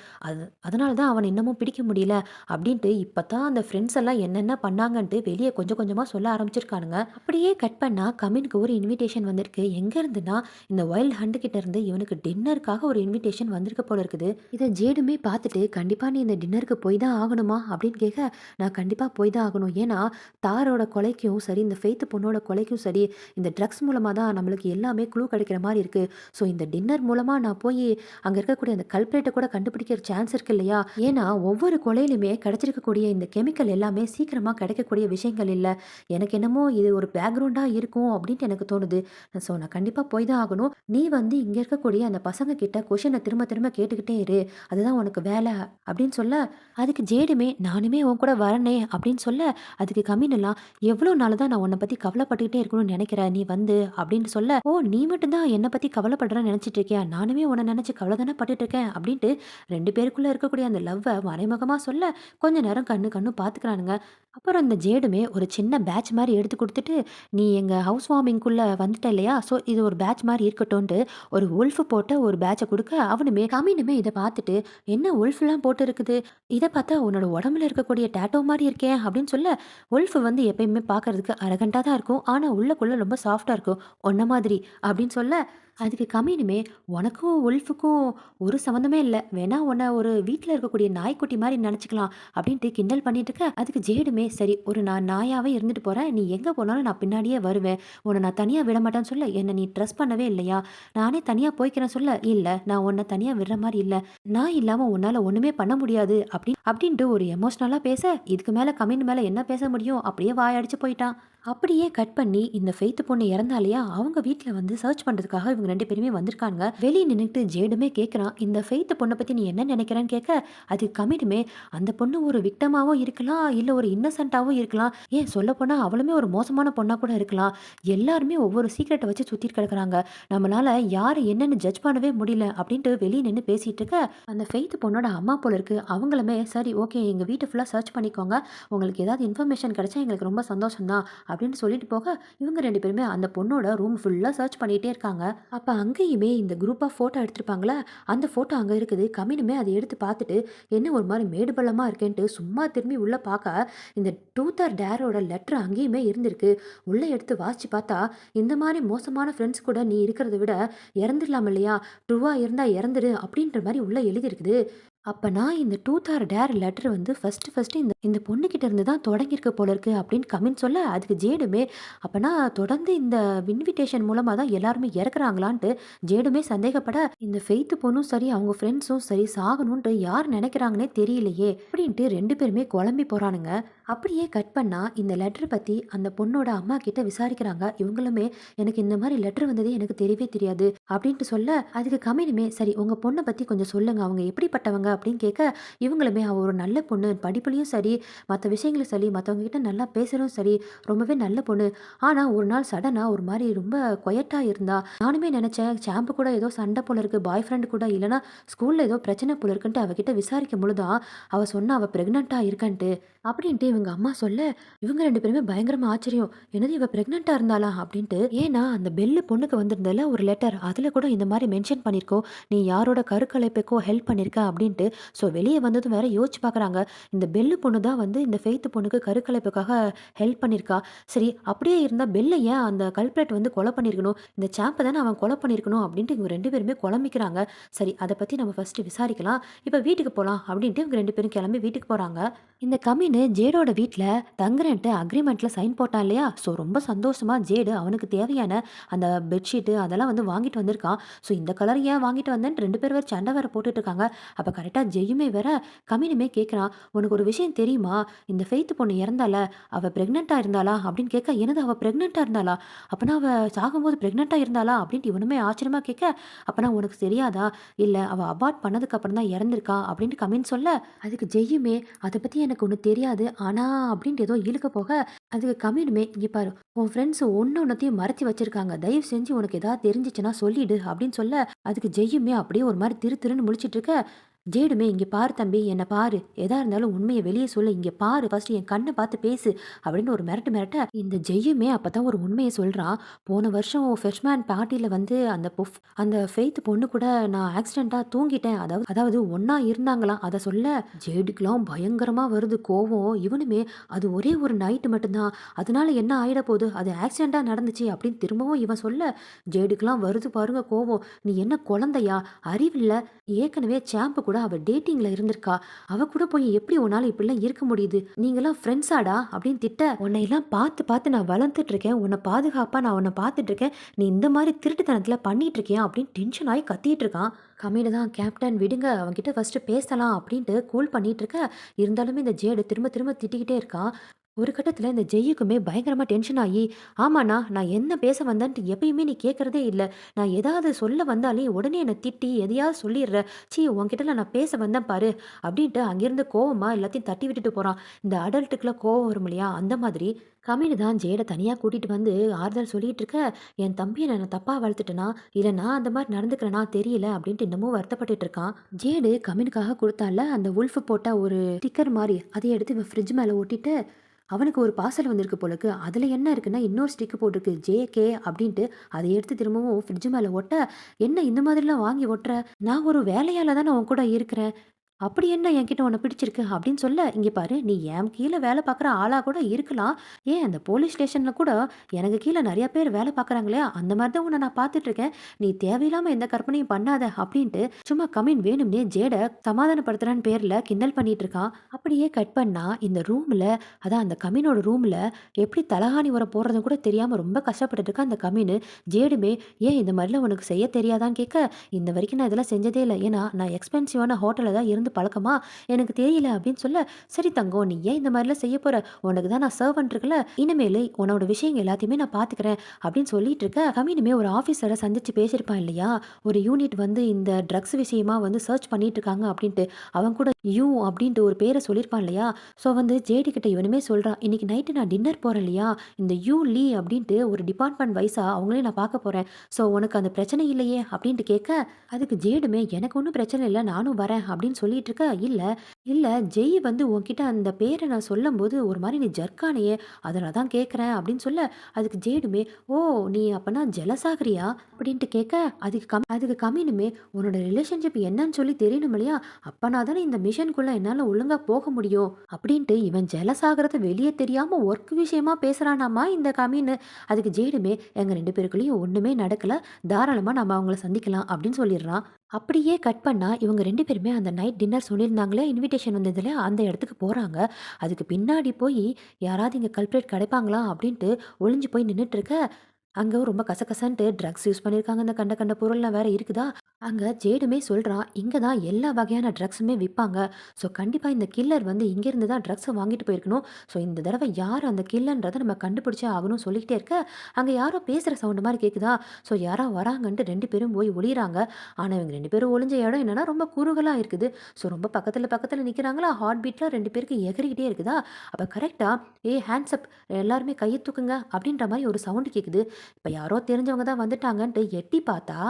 அதனால தான் அவன இன்னமும் பிடிக்க முடியல அப்படின்ட்டு இப்பதான் அந்த ஃப்ரெண்ட்ஸ் எல்லாம் என்னென்ன பண்ணாங்கன்ட்டு வெளிய கொஞ்சம் கொஞ்சமா சொல்ல ஆரம்பிச்சிருக்கானுங்க. அப்படியே கட் பண்ணா கமினுக்கு ஒரு இன்விடேஷன் வந்திருக்கு. எங்க இருந்துன்னா, இந்த வைல்ட் ஹண்ட் கிட்ட இருந்து இவனுக்கு டின்னருக்காக ஒரு இன்விடேஷன் வந்திருக்க போல இருக்குது. இத ஜேடுமே பார்த்துட்டு, "கண்டிப்பா நீ இந்த டின்னருக்கு போய் தான் ஆகணுமா?" அப்படின்னு கேட்க, "நான் கண்டிப்பா போய் தான் ஆகணும். ஏன்னா, தாரோட கொலைக்கும் சரி, இந்த ஃபெய்த் பொண்ணோட கொலைக்கும் சரி, இந்த ட்ரக்ஸ் மூலமா தான் நம்மளுக்கு எல்லாமே க்ளூ கிடைக்கிற மாரி இருக்கு. ஸோ இந்த டின்னர் மூலமா நான் போயி அங்க இருக்கக்கூடிய அந்த கல்ப்ரேட்ட கூட கண்டுபிடிக்கிற சான்ஸ் இருக்கு இல்லையா? ஏன்னா, ஒவ்வொரு கொலையிலுமே கிடைச்சிருக்கக்கூடிய இந்த கெமிக்கல் எல்லாமே சீக்கிரமா கிடைக்கக்கூடிய விஷயங்கள் இல்ல. எனக்கு என்னமோ இது ஒரு பேக்ரவுண்டா இருக்கும் அப்படின்ட்டு எனக்கு தோணுது. ஸோ நான் கண்டிப்பா போய் தான் ஆகணும். நீ வந்து இங்க இருக்கக்கூடிய அந்த பசங்க கிட்ட கொஷின திரும்ப திரும்ப கேட்டுக்கிட்டே இரு. அதுதான் உனக்கு வேலை அப்படின்னு சொல்ல, அதுக்கு ஜேடுமே நானுமே உன் கூட வரனே அப்படின்னு சொல்ல, அதுக்கு கம்மினெல்லாம் எவ்வளோ நாள் தான் நான் உன்னை பத்தி கவலைப்பட்டுக்கிட்டே இருக்கணும்னு நினைக்கிறேன் நீ வந்து அப்படின்னு சொல்ல, ஓ நீ மட்டும் தான் என்னை பத்தி கவலைப்படுறேன்னு நினைச்சிட்டு இருக்கியா? நானுமே உன்னை நினைச்சு கவலை தானே பட்டுட்டு இருக்கேன் அப்படின்ட்டு 2 பேருக்குள்ள இருக்கக்கூடிய அந்த லவ்வ மறைமுகமா சொல்ல, கொஞ்ச நேரம் கண்ணு கண்ணு பார்த்துக்கிறானுங்க. அப்புறம் இந்த ஜேடுமே ஒரு சின்ன பேட்ச் மாரி எடுத்து குடுத்துட்டு, "நீ எங்க ஹவுஸ் வார்மிங்க்குள்ள வந்துட்ட இல்லையா? ஸோ இது ஒரு பேட்ச் மாரி இருக்கட்டும்ன்ட்டு" ஒரு உல்ஃப் போட்ட ஒரு பேட்ச குடுக்க, அவனுமே கம்மினுமே இத பார்த்துட்டு, "என்ன உல்ஃப்லாம் போட்டு இருக்குது? இத பார்த்தா உன்னோட உடம்புல இருக்கக்கூடிய டாட்டூ மாரி இருக்கே!" அப்படின்னு சொல்ல, உல்ஃப் வந்து எப்பயுமே பார்க்கறதுக்கு அரகன்ட்டா தான் இருக்கும். ஆனா உள்ளுக்குள்ள ரொம்ப சாஃப்ட்டா இருக்கும். "உன்ன மாதிரி" அப்படின்னு சொல்ல, அதுக்கு கம்மினுமே, "உனக்கும் உல்ஃப்‌க்கும் ஒரு சம்மந்தமே இல்ல. வேணா உன்ன ஒரு வீட்ல இருக்கக்கூடிய நாய்க்குட்டி மாரி நெனச்சுக்கலாம்" அப்படின்ட்டு கிண்டல் பண்ணிட்டு இருக்க, அதுக்கு ஜேடுமே, "சரி ஒரு நான் நாயாவே இருந்துட்டு போறேன். நீ எங்க போனாலும் நான் பின்னாடியே வருவேன். உன்ன நான் தனியா விட மாட்டேன்னு" சொல்ல, "என்ன நீ ட்ரஸ்ட் பண்ணவே இல்லையா? நானே தனியா போய்க்கிறேன்" சொல்ல, "இல்ல நான் உன்ன தனியா விடுற மாரி இல்ல. நான் இல்லாம உன்னால ஒண்ணுமே பண்ண முடியாது" அப்படின்ட்டு ஒரு எமோஷனலா பேச, இதுக்கு மேல கம்மின் மேல என்ன பேச முடியும்? அப்படியே வாயடிச்சு போயிட்டான். அப்படியே கட் பண்ணி இந்த ஃபெய்த் பொண்ணு இறந்தா இல்லையா? அவங்க வீட்ல வந்து சர்ச் பண்றதுக்காக இவங்க 2 பேருமே வந்திருக்கானுங்க. வெளிய நின்னுட்டு ஜேடுமே கேட்குறான், "இந்த ஃபெய்த் பொண்ண பத்தி நீ என்ன நினைக்கிறன்னு?" கேட்க, அதுக்கு கமிடுமே, "அந்த பொண்ணு ஒரு விக்டிமாவும் இருக்கலாம், இல்ல ஒரு இன்னசென்ட்டாவும் இருக்கலாம். ஏன் சொல்லப்போனா அவளுமே ஒரு மோசமான பொண்ணா கூட இருக்கலாம். எல்லாருமே ஒவ்வொரு சீக்ரெட்ட வச்சு சுத்திட்டு கிடக்குறாங்க. நம்மளால யாரு என்னன்னு ஜட்ஜ் பண்ணவே முடியல" அப்படின்ட்டு வெளிய நின்னு பேசிட்டு இருக்க, அந்த ஃபெய்த் பொண்ணோட அம்மா போல இருக்கு. அவங்களுமே, "சரி ஓகே எங்க வீட்ட ஃபுல்லா சர்ச் பண்ணிக்கோங்க. உங்களுக்கு ஏதாவது இன்ஃபர்மேஷன் கிடைச்சா எங்களுக்கு ரொம்ப சந்தோஷம் தான்" அப்படின்னு சொல்லிட்டு போக, இவங்க 2 பேருமே அந்த பொண்ணோட ரூம் ஃபுல்லா சர்ச் பண்ணிட்டே இருக்காங்க. அப்ப அங்கேயுமே இந்த குரூப்பா ஃபோட்டோ எடுத்திருப்பாங்கல்ல, அந்த ஃபோட்டோ அங்க இருக்குது. கமினுமே அத எடுத்து பார்த்துட்டு, என்ன ஒரு மாரி மேடு பள்ளமா இருக்கேன்ட்டு சும்மா திரும்பி உள்ள பார்க்க, இந்த ட்ரூத் ஆர் டேரோட லெட்டர் அங்கேயுமே இருந்திருக்கு. உள்ள எடுத்து வாசிச்சு பார்த்தா, இந்த மாரி மோசமான ஃப்ரெண்ட்ஸ் கூட நீ இருக்கிறத விட இறந்துடலாம் இல்லையா? ட்ரூவா இருந்தா இறந்துரு அப்படின்ற மாரி உள்ள எழுதியிருக்குது. அப்பனா இந்த ட்ரூத் ஆர் டேர் லெட்டர் வந்து ஃபர்ஸ்ட்டு இந்த இந்த பொண்ணுகிட்ட இருந்து தான் தொடங்கியிருக்கு போல இருக்கு அப்படின்னு கமின் சொல்ல, அதுக்கு ஜேடுமே, அப்பனா தொடர்ந்து இந்த இன்விடேஷன் மூலமா தான் எல்லாருமே இறக்குறாங்களான்ட்டு ஜேடுமே சந்தேகப்பட, இந்த ஃபெய்த் பொண்ணும் சரி, அவங்க ஃப்ரெண்ட்ஸும் சரி சாகணுன்ட்டு யார் நினைக்கிறாங்கன்னே தெரியலையே அப்படின்ட்டு 2 பேருமே குழம்பி போறானுங்க. அப்படியே கட் பண்ணா இந்த லெட்டர் பத்தி அந்த பொண்ணோட அம்மா கிட்ட விசாரிக்கிறாங்க. இவங்களுமே, "எனக்கு இந்த மாரி லெட்டர் வந்ததே எனக்கு தெரியவே தெரியாது" அப்படின்ட்டு சொல்ல, அதுக்கு கமினுமே, "சரி உங்க பொண்ண பத்தி கொஞ்சம் சொல்லுங்க. அவங்க எப்படிப்பட்டவங்க?" அப்படின்னு கேட்க, இவங்களுமே, "அவ ஒரு நல்ல பொண்ணு. படிப்புலயும் சரி, மத்த விஷயங்களும் சரி, மத்தவங்க கிட்ட நல்லா பேசுறதும் சரி, ரொம்பவே நல்ல பொண்ணு. ஆனா ஒரு நாள் சடனா ஒரு மாரி ரொம்ப குயட்டா இருந்தா. நானுமே நெனச்சேன் சாம்பு கூட ஏதோ சண்டை போல இருக்கு. பாய் ஃப்ரெண்ட் கூட இல்லன்னா ஸ்கூல்ல ஏதோ பிரச்சனை போல இருக்குன்ட்டு அவகிட்ட விசாரிக்கும் பொழுது தான் அவ சொன்னா அவ பிரெக்னன்ட்டா இருக்கன்ட்டு" அப்படின்ட்டு இவங்க அம்மா சொல்ல, இவங்க 2 பேருமே பயங்கரமா ஆச்சரியம். "என்னது இவ பிரெக்னன்ட்டா இருந்தாளா?" அப்படின்ட்டு. ஏன்னா அந்த பெல்லு பொண்ணுக்கு வந்திருந்ததுல ஒரு லெட்டர். அதுல கூட இந்த மாரி மென்ஷன் பண்ணியிருக்கோம். "நீ யாரோட கருக்கலைப்புக்கோ ஹெல்ப் பண்ணியிருக்க" அப்படின்ட்டு. ஸோ வெளிய வந்ததும் வேற யோசிச்சு பார்க்குறாங்க. இந்த பெல்லு பொண்ணு தான் வந்து இந்த ஃபெய்த் பொண்ணுக்கு கருக்கலைப்புக்காக ஹெல்ப் பண்ணியிருக்கா. சரி அப்படியே இருந்தா பெல்ல ஏன் அந்த கல்ப்ரேட் வந்து கொலை பண்ணியிருக்கணும்? இந்த சாம்ப தானே அவன் கொலை பண்ணியிருக்கணும் அப்படின்ட்டு இவங்க 2 பேருமே குழம்பிக்கிறாங்க. சரி அத பத்தி நம்ம ஃபர்ஸ்ட்டு விசாரிக்கலாம். இப்ப வீட்டுக்கு போலாம் அப்படின்ட்டு இவங்க 2 பேரும் கிளம்பி வீட்டுக்கு போறாங்க. இந்த கம்மின்னு ஜேடோட ஜேடோட வீட்டில் தங்குறேன்ட்டு அக்ரிமெண்ட்டில் சைன் போட்டான் இல்லையா? ஸோ ரொம்ப சந்தோஷமாக ஜேடு அவனுக்கு தேவையான அந்த பெட்ஷீட்டு அதெல்லாம் வந்து வாங்கிட்டு வந்திருக்கான். ஸோ இந்த கலர் ஏன் வாங்கிட்டு வந்தேன்னு 2 பேர் வேறு சண்டை வேறு போட்டுட்டு இருக்காங்க. அப்போ கரெக்டாக ஜெயுமே வேற கமினுமே கேட்குறான், உனக்கு ஒரு விஷயம் தெரியுமா? இந்த ஃபெய்த் பொண்ணு இறந்தால அவள் ப்ரெக்னெண்ட்டாக இருந்தாளா அப்படின்னு கேட்க, என்னது அவள் ப்ரெக்னெண்ட்டாக இருந்தாளா? அப்போனா அவள் சாகும்போது ப்ரெக்னெண்ட்டாக இருந்தாளா அப்படின்ட்டு இவனுமே ஆச்சரியமாக கேட்க, அப்போனா உனக்கு தெரியாதா? இல்லை அவள் அபார்ட் பண்ணதுக்கு அப்புறம் தான் இறந்திருக்கா அப்படின்ட்டு கமின் சொல்ல, அதுக்கு ஜெய்யுமே அதை பற்றி எனக்கு ஒன்றும் தெரியாது ஆனால் அப்படின்ட்டு ஏதோ இழுக்க போக, அதுக்கு கம்மினுமே இங்கே பாரு, உன் ஃப்ரெண்ட்ஸ் ஒன்று ஒன்றத்தையும் மறைச்சி வச்சிருக்காங்க, தயவு செஞ்சு உனக்கு ஏதாவது தெரிஞ்சிச்சுன்னா சொல்லிடு அப்படின்னு சொல்ல, அதுக்கு ஜெய்யுமே அப்படியே ஒரு மாதிரி திரு திருன்னு முழிச்சிட்டு இருக்க, ஜேடுமே இங்கே பாரு தம்பி, என்னை பாரு, எதா இருந்தாலும் உண்மையை வெளியே சொல்லு, இங்கே பாரு ஃபர்ஸ்ட் என் கண்ணை பார்த்து பேசு அப்படின்னு ஒரு மிரட்டு மிரட்ட, இந்த ஜெய்யுமே அப்போ தான் ஒரு உண்மையை சொல்கிறான். போன வருஷம் ஃப்ரெஷ்மேன் பார்ட்டியில் வந்து அந்த ஃபெய்த் பொண்ணு கூட நான் ஆக்சிடெண்ட்டாக தூங்கிட்டேன், அதாவது ஒன்றா இருந்தாங்களாம். அதை சொல்ல ஜேடுக்கெலாம் பயங்கரமாக வருது கோவம். இவனுமே அது ஒரே ஒரு நைட்டு மட்டும்தான், அதனால என்ன ஆகிட போகுது, அது ஆக்சிடெண்ட்டாக நடந்துச்சு அப்படின்னு திரும்பவும் இவன் சொல்ல, ஜேடுக்கெலாம் வருது பாருங்க கோவம். நீ என்ன குழந்தையா, அறிவில்லை, ஏற்கனவே சாம்பு கூட அவள் டேட்டிங்கில் இருந்திருக்கா, அவள் கூட போய் எப்படி உன்னால் இப்படிலாம் இருக்க முடியுது, நீங்களாம் ஃப்ரெண்ட்ஸாடா அப்படின்னு திட்ட, உன்னையெல்லாம் பார்த்து பார்த்து நான் வளர்ந்துட்டு இருக்கேன், உன்னை பாதுகாப்பாக நான் உன்னை பார்த்துட்டு இருக்கேன், நீ இந்த மாதிரி திருட்டுத்தனத்தில் பண்ணிட்டு இருக்கியா அப்படின்னு டென்ஷன் ஆகி கத்திட்டு இருக்கான். கம்மியில் தான் கேப்டன் விடுங்க அவன்கிட்ட ஃபஸ்ட்டு பேசலாம் அப்படின்ட்டு கூல் பண்ணிட்டு இருக்க, இருந்தாலுமே இந்த ஜேடு திரும்ப திரும்ப திட்டிக்கிட்டே இருக்கான். ஒரு கட்டத்தில் இந்த ஜெய்யுக்குமே பயங்கரமாக டென்ஷன் ஆகி, ஆமாண்ணா நான் என்ன பேச வந்தேன்ட்டு எப்பயுமே நீ கேட்குறதே இல்லை, நான் ஏதாவது சொல்ல வந்தாலே உடனே என்னை திட்டி எதையாவது சொல்லிடுற, சீ உன்கிட்ட நான் பேச வந்தேன் பாரு அப்படின்ட்டு அங்கேருந்து கோவமாக எல்லாத்தையும் தட்டி விட்டுட்டு போகிறான். இந்த அடல்ட்டுக்குலாம் கோவம் வரும் இல்லையா, அந்த மாதிரி கம்மினு தான் ஜேடை தனியாக கூட்டிகிட்டு வந்து ஆறுதல் சொல்லிட்டு இருக்க, என் தம்பியை நான் தப்பாக வளர்த்துட்டேனா இல்லை நான் அந்த மாதிரி நடந்துக்கிறேனா தெரியல அப்படின்ட்டு இன்னமும் வருத்தப்பட்டுட்டு இருக்கான். ஜேடு கம்மினுக்காக கொடுத்தால அந்த உல்ஃபு போட்ட ஒரு ஸ்டிக்கர் மாதிரி அதை எடுத்து இவன் ஃப்ரிட்ஜ் மேலே ஒட்டிட்டு, அவனுக்கு ஒரு பார்சல் வந்திருக்கு போலக்கு, அதில் என்ன இருக்குன்னா இன்னொரு ஸ்டிக்கு போட்டிருக்கு ஜேகே அப்படின்ட்டு, அதை எடுத்து திரும்பவும் ஃப்ரிட்ஜ் மேலே ஒட்ட, என்ன இந்த மாதிரிலாம் வாங்கி ஒட்டுற, நான் ஒரு வேலையால் தானே உன் கூட இருக்கிறேன், அப்படி என்ன என்கிட்ட உன்னை பிடிச்சிருக்கு அப்படின்னு சொல்ல, இங்கே பாரு நீ என் கீழே வேலை பார்க்குற ஆளாக கூட இருக்கலாம், ஏன் அந்த போலீஸ் ஸ்டேஷனில் கூட எனக்கு கீழே நிறைய பேர் வேலை பார்க்குறாங்களே அந்த மாதிரி தான் உன்னை நான் பார்த்துட்டு இருக்கேன், நீ தேவையில்லாமல் எந்த கற்பனையும் பண்ணாத அப்படின்ட்டு சும்மா கமின் வேணும்னே ஜேடை சமாதானப்படுத்துறான்னு பேரில் கிண்டல் பண்ணிட்டு இருக்கான். அப்படியே கட் பண்ணா இந்த ரூமில், அதான் அந்த கமினோட ரூமில் எப்படி தலகாணி உரம் போடுறது கூட தெரியாமல் ரொம்ப கஷ்டப்பட்டுட்டு இருக்கா அந்த கமினு. ஜேடுமே ஏன் இந்த மாதிரிலாம் உனக்கு செய்ய தெரியாதான்னு கேட்க, இந்த வரைக்கும் நான் இதெல்லாம் செஞ்சதே இல்லை, ஏன்னா நான் எக்ஸ்பென்சிவான ஹோட்டலில் தான் இருந்து பழக்கமா, எனக்கு தெரியல அப்படின்னு சொல்ல, சரி தங்கம் நீ ஏன் இந்த மாதிரிலாம் செய்ய போற, உனக்கு தான் நான் சர்வன்ட் இருக்குல்ல, இனிமேல் உன்னோட விஷயங்கள் எல்லாத்தையுமே நான் பார்த்துக்கிறேன் அப்படின்னு சொல்லிட்டு இருக்க, கம்மினுமே ஒரு ஆஃபீஸரை சந்திச்சு பேசியிருப்பான் இல்லையா, ஒரு யூனிட் வந்து இந்த ட்ரக்ஸ் விஷயமா வந்து சர்ச் பண்ணிட்டு இருக்காங்க அப்படின்ட்டு, அவன் கூட யூ அப்படின்ட்டு ஒரு பேரை சொல்லியிருப்பான் இல்லையா. ஸோ வந்து ஜேடி கிட்ட இவனுமே சொல்கிறான், இன்னைக்கு நைட்டு நான் டின்னர் போகிறேன் இல்லையா, இந்த யூ லீ அப்படின்ட்டு ஒரு டிபார்ட்மெண்ட் வைஸாக அவங்களே நான் பார்க்க போகிறேன், ஸோ உனக்கு அந்த பிரச்சனை இல்லையே அப்படின்ட்டு கேட்க, அதுக்கு ஜேடுமே எனக்கு ஒன்றும் பிரச்சனை இல்லை நானும் வரேன் அப்படின்னு சொல்லிட்டு இருக்க, இல்லை இல்லை ஜெய் வந்து உன்கிட்ட அந்த பேரை நான் சொல்லும்போது ஒரு மாதிரி நீ ஜர்க்கானையே, அதனால தான் கேட்குறேன் அப்படின்னு சொல்ல, அதுக்கு ஜேடுமே ஓ நீ அப்போனா ஜெலஸாகிறியா அப்படின்ட்டு கேட்க, அதுக்கு கம்மினுமே உன்னோட ரிலேஷன்ஷிப் என்னன்னு சொல்லி தெரியணும் இல்லையா, அப்போனா தானே இந்த மிஷனுக்குள்ளே என்னால் ஒழுங்காக போக முடியும் அப்படின்ட்டு இவன் ஜெலஸ் ஆகிறத வெளியே தெரியாமல் ஒர்க் விஷயமா பேசுகிறானாமா இந்த கம்மின்னு. அதுக்கு ஜேடுமே எங்கள் 2 பேருக்குள்ளேயும் ஒன்றுமே நடக்கலை, தாராளமாக நம்ம அவங்கள சந்திக்கலாம் அப்படின்னு சொல்லிடுறான். அப்படியே கட் பண்ணா இவங்க 2 பேருமே அந்த நைட் டின்னர் சொல்லியிருந்தாங்களே இன்விடேஷன் வந்ததுல அந்த இடத்துக்கு போகிறாங்க. அதுக்கு பின்னாடி போய் யாராவது இங்கே கல்ப்ரேட் கிடைப்பாங்களா அப்படின்ட்டு ஒளிஞ்சு போய் நின்றுட்டு இருக்க, அங்கே ரொம்ப கசகசன்ட்டு ட்ரக்ஸ் யூஸ் பண்ணியிருக்காங்க, அந்த கண்ட கண்ட பொருள்லாம் வேற இருக்குதா. அங்கே ஜேடுமே சொல்கிறான், இங்கே தான் எல்லா வகையான ட்ரக்ஸுமே விற்பாங்க, ஸோ கண்டிப்பாக இந்த கில்லர் வந்து இங்கேருந்து தான் ட்ரக்ஸை வாங்கிட்டு போயிருக்கணும், ஸோ இந்த தடவை யார் அந்த கில்லன்றதை நம்ம கண்டுபிடிச்சே ஆகணும் சொல்லிக்கிட்டே இருக்க, அங்கே யாரோ பேசுகிற சவுண்டு மாதிரி கேட்குதா, ஸோ யாரோ வராங்கன்ட்டு 2 பேரும் போய் ஒளிகிறாங்க. ஆனால் இவங்க 2 பேரும் ஒளிஞ்ச இடம் என்னன்னா ரொம்ப குறுகலாக இருக்குது, ஸோ ரொம்ப பக்கத்தில் பக்கத்தில் நிற்கிறாங்களா, ஹார்ட் பீட்டில் 2 பேருக்கு எகறிக்கிட்டே இருக்குதா. அப்போ கரெக்டாக ஹேண்ட்ஸ் அப் எல்லாருமே கையை தூக்குங்க அப்படின்ற மாதிரி ஒரு சவுண்டு கேட்குது. இப்போ யாரோ தெரிஞ்சவங்க தான் வந்துட்டாங்கன்ட்டு எட்டி பார்த்தா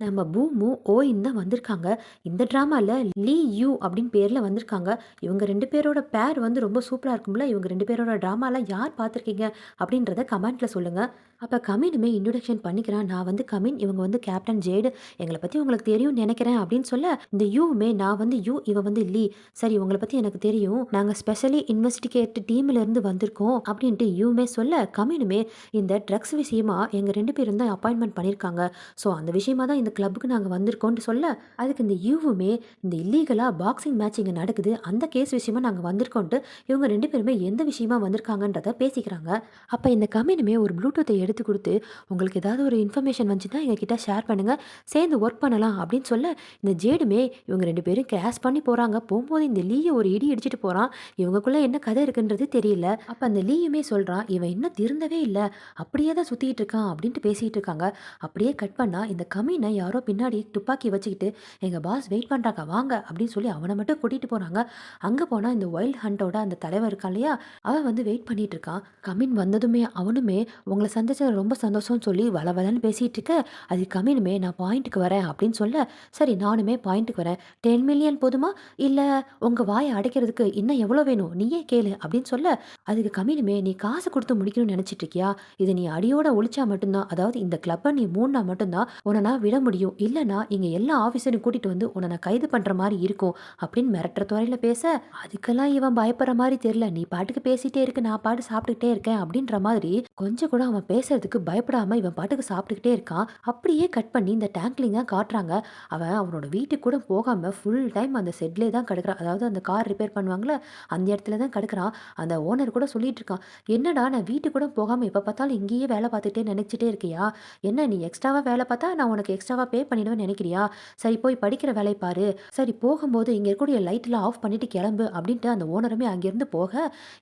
நம்ம பூமு ஓயின் தான் வந்திருக்காங்க. இந்த ட்ராமாவில் லீ யூ அப்படின்னு பேரில் வந்திருக்காங்க. இவங்க 2 பேரோட பேர் வந்து ரொம்ப சூப்பராக இருக்கும்ல, இவங்க 2 பேரோட ட்ராமாலாம் யார் பார்த்துருக்கீங்க அப்படின்றத கமெண்ட்டில் சொல்லுங்கள். அப்ப கமினுமே இன்ட்ரோடக்ஷன் பண்ணிக்கிறான். நான் வந்து கமின், இவங்க வந்து கேப்டன் ஜேடு. எங்கள பத்தி உங்களுக்கு தெரியும்னு நெனைக்கிறேன் அப்படின்னு சொல்ல, இந்த யூவுமே நான் வந்து யூ, இவ வந்து லீ. சரி உங்கள பத்தி எனக்கு தெரியும். நாங்க ஸ்பெஷலி இன்வெஸ்டிகேட் டீம்ல இருந்து வந்திருக்கோம் அப்படின்ட்டு யூவுமே சொல்ல, கமினுமே இந்த ட்ரக்ஸ் விஷயமா எங்க 2 பேரும் தான் அப்பாயின்ட்மென்ட் பண்ணியிருக்காங்க. ஸோ அந்த விஷயமா தான் இந்த கிளப்புக்கு நாங்க வந்திருக்கோம்னு சொல்ல, அதுக்கு இந்த யூவுமே இந்த இல்லீகலா பாக்ஸிங் மேட்ச் இங்க நடக்குது. அந்த கேஸ் விஷயமா நாங்க வந்திருக்கோன்ட்டு இவங்க 2 பேருமே எந்த விஷயமா வந்திருக்காங்கன்றத பேசிக்கிறாங்க. அப்ப இந்த கம்பெனியுமே ஒரு ப்ளூடூத்தை எடுத்து குடுத்து, "உங்களுக்கு ஏதாவது ஒரு இன்ஃபர்மேஷன் வந்துச்சுன்னா எங்ககிட்ட ஷேர் பண்ணுங்க. சேர்ந்து ஒர்க் பண்ணலாம்." அப்படின்னு சொல்ல, இந்த ஜேடுமே இவங்க 2 பேரும் கிராஸ் பண்ணி போறாங்க. போம்போது இந்த லீய ஒரு இடி இடிச்சுட்டு போறான். இவங்களுக்குள்ள என்ன கதை இருக்குன்றது தெரியல. அப்ப அந்த லீயுமே சொல்றான், "இவன் இன்னும் திருந்தவே இல்ல. அப்படியே தான் சுத்திட்டு இருக்கான்." அப்படின்ட்டு பேசிட்டு இருக்காங்க. அப்படியே கட் பண்ணா, இந்த கமீன யாரோ பின்னாடி துப்பாக்கி வச்சுக்கிட்டு, "எங்க பாஸ் வெயிட் பண்றாங்க வாங்க." அப்படின்னு சொல்லி அவன மட்டும் கூட்டிட்டு போறாங்க. அங்க போனா இந்த வைல்ட் ஹண்டோட அந்த தலைவன் இருக்கான் இல்லையா? அவன் வந்து வெயிட் பண்ணிட்டு இருக்கான். கமின் வந்ததுமே அவனுமே உங்கள சந்திச்சது ரொம்ப சந்தோஷம்னு சொல்லி வளவளன்னு பேசிட்டு இருக்க, அதுக்கு கமினுமே நான் பாயிண்ட்டுக்கு வரேன் அப்படின்னு சொல்ல, சரி நானுமே பாயிண்ட்டுக்கு வரேன். 10 மில்லியன் போதுமா? இல்ல உங்க வாய அடைக்கிறதுக்கு இன்னும் எவ்வளோ வேணும்? நீயே கேளு அப்படின்னு சொல்ல, அதுக்கு கமினுமே நீ காசு கொடுத்து முடிக்கணும்னு நினைச்சிட்டு இருக்கியா? இதை நீ அடியோட ஒழிச்சா மட்டும்தான், அதாவது இந்த கிளப்பை நீ மூடினா மட்டும்தான் உன்னை நான் விட முடியும். இல்லைன்னா இங்க எல்லா ஆஃபீஸரையும் கூட்டிட்டு வந்து உன்னை நான் கைது பண்ற மாதிரி இருக்கும் அப்படின்னு மிரட்டுற துறையில பேச, அதுக்கெல்லாம் இவன் பயப்படுற மாதிரி தெரியல. நீ பாட்டுக்கு பேசிட்டே இருக்கு, நான் பாட்டு சாப்பிட்டுக்கிட்டே இருக்கேன் அப்படின்ற மாதிரி கொஞ்சம் கூட அவன் பேசுறதுக்கு பயப்படாம இவன் பாட்டுக்கு சாப்பிட்டுக்கிட்டே இருக்கான். அப்படியே கட் பண்ணி இந்த டேங்க்லிங்க காட்டுறாங்க. அவன் அவனோட வீட்டுக்கு கூட போகாம ஃபுல் டைம் அந்த செட்லே தான் கிடக்குறான். அதாவது அந்த கார் ரிப்பேர் பண்ணுவாங்கல்ல, அந்த இடத்துல தான் கிடக்குறான். அந்த ஓனர் கூட சொல்லிட்டு இருக்கான், "என்னடா நான் வீட்டுக்கு கூட போகாம எப்ப பார்த்தாலும் இங்கேயே வேலை பார்த்துட்டே நினைச்சிட்டே இருக்கியா? என்ன நீ எக்ஸ்ட்ராவா வேலை பார்த்தா நான் உனக்கு எக்ஸ்ட்ராவா பே பண்ணிடுவேன்னு நினைக்கிறியா? சரி போய் படிக்கிற வேலையை பாரு. சரி போகும்போது இங்க இருக்கக்கூடிய லைட்லாம் ஆஃப் பண்ணிட்டு கிளம்பு." அப்படின்ட்டு அந்த ஓனருமே அங்கிருந்து போக,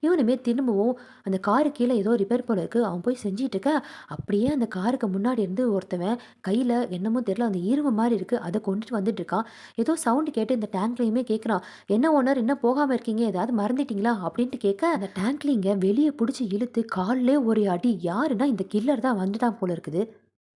இவனுமே திரும்பவும் அந்த காரு கீழே ஏதோ ரிப்பேர் போல இருக்கு. அவன் போய் செஞ்சுட்டு இருக்க, அப்படியே அந்த காருக்கு முன்னாடி இருந்து ஒருத்தவன் கையில என்னமோ தெரியல, அந்த இரும்பு மாதிரி இருக்கு. அதை கொண்டுட்டு வந்துட்டு இருக்கான். ஏதோ சவுண்ட் கேட்டு இந்த டேங்க்லயுமே கேட்குறான், "என்ன ஓனர் இன்னும் போகாம இருக்கீங்க? ஏதாவது மறந்துட்டீங்களா?" அப்படின்ட்டு கேட்க, அந்த டேங்க்லிங்க வெளியே பிடிச்சி இழுத்து கால்லே ஒரு அடி. யாருன்னா இந்த கில்லர் தான் வந்துட்டான் போல இருக்குது.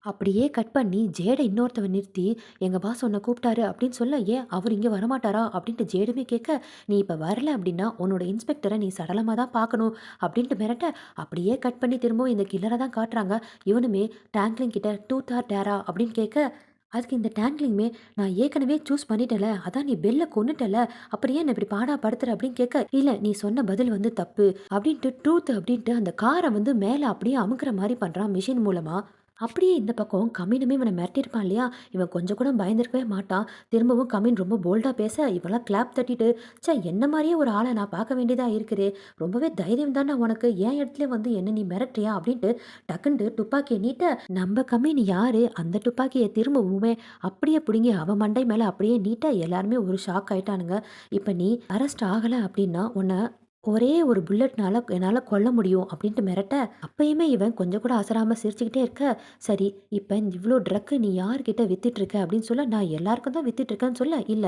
அப்படியே கட் பண்ணி ஜேட இன்னொருத்தவன் நிறுத்தி, "எங்க பாஸ் உன்ன கூப்பிட்டாரு." அப்படின்னு சொல்ல, "ஏன் அவர் இங்க வரமாட்டாரா?" அப்படின்ட்டு ஜேடுமே கேட்க, "நீ இப்ப வரல அப்படின்னா உன்னோட இன்ஸ்பெக்டரை நீ சடலமா தான் பார்க்கணும்." அப்படின்ட்டு மிரட்ட, அப்படியே கட் பண்ணி திரும்பவும் இந்த கில்லரை தான் காட்டுறாங்க. இவனுமே டேங்க்லிங் கிட்ட "டூத் ஆர் டேரா?" அப்படின்னு கேட்க, அதுக்கு இந்த டேங்க்லிங்குமே, "நான் ஏற்கனவே சூஸ் பண்ணிட்டேன்ல, அதான் நீ பெல்ல கொன்னுட்டல்ல, அப்புறம் ஏன் என்ன இப்படி பாடா படுத்துற?" அப்படின்னு கேட்க, "இல்ல நீ சொன்ன பதில் வந்து தப்பு." அப்படின்ட்டு ட்ரூத் அப்படின்ட்டு அந்த காரை வந்து மேல அப்படியே அமுக்குற மாதிரி பண்றான் மிஷின் மூலமா. அப்படியே இந்த பக்கம் கமினுமே இவனை மிரட்டியிருப்பான் இல்லையா? இவன் கொஞ்சம் கூட பயந்திருக்கவே மாட்டான். திரும்பவும் கமின் ரொம்ப போல்டா பேச, இவன்லாம் கிளாப் தட்டிட்டு, "ச்சே! என்ன மாரியே ஒரு ஆள நான் பார்க்க வேண்டியதா இருக்குதே! ரொம்பவே தைரியம் தான்டா உனக்கு. என் இடத்துல வந்து என்ன நீ மிரட்டுறியா?" அப்படின்ட்டு டக்குன்ட்டு துப்பாக்கிய நீட்ட, நம்ம கம்மின் யாரு? அந்த துப்பாக்கிய திரும்பவுமே அப்படியே புடுங்கி அவன் மண்டை மேல அப்படியே நீட்ட, எல்லாருமே ஒரு ஷாக் ஆயிட்டானுங்க. "இப்ப நீ அரெஸ்ட் ஆகல அப்படின்னா, உன்ன ஒரே ஒரு புல்லட்னால என்னால கொல்ல முடியும்." அப்படின்ட்டு மிரட்ட, அப்பயுமே இவன் கொஞ்சம் கூட அசராம சிரிச்சுக்கிட்டே இருக்க, "சரி, இப்ப இவ்ளோ ட்ரக்கு நீ யார்கிட்ட வித்துட்டு இருக்க?" அப்படின்னு சொல்ல, "நான் எல்லாருக்கும் தான் வித்துட்டு இருக்கேன்னு" சொல்ல, "இல்ல,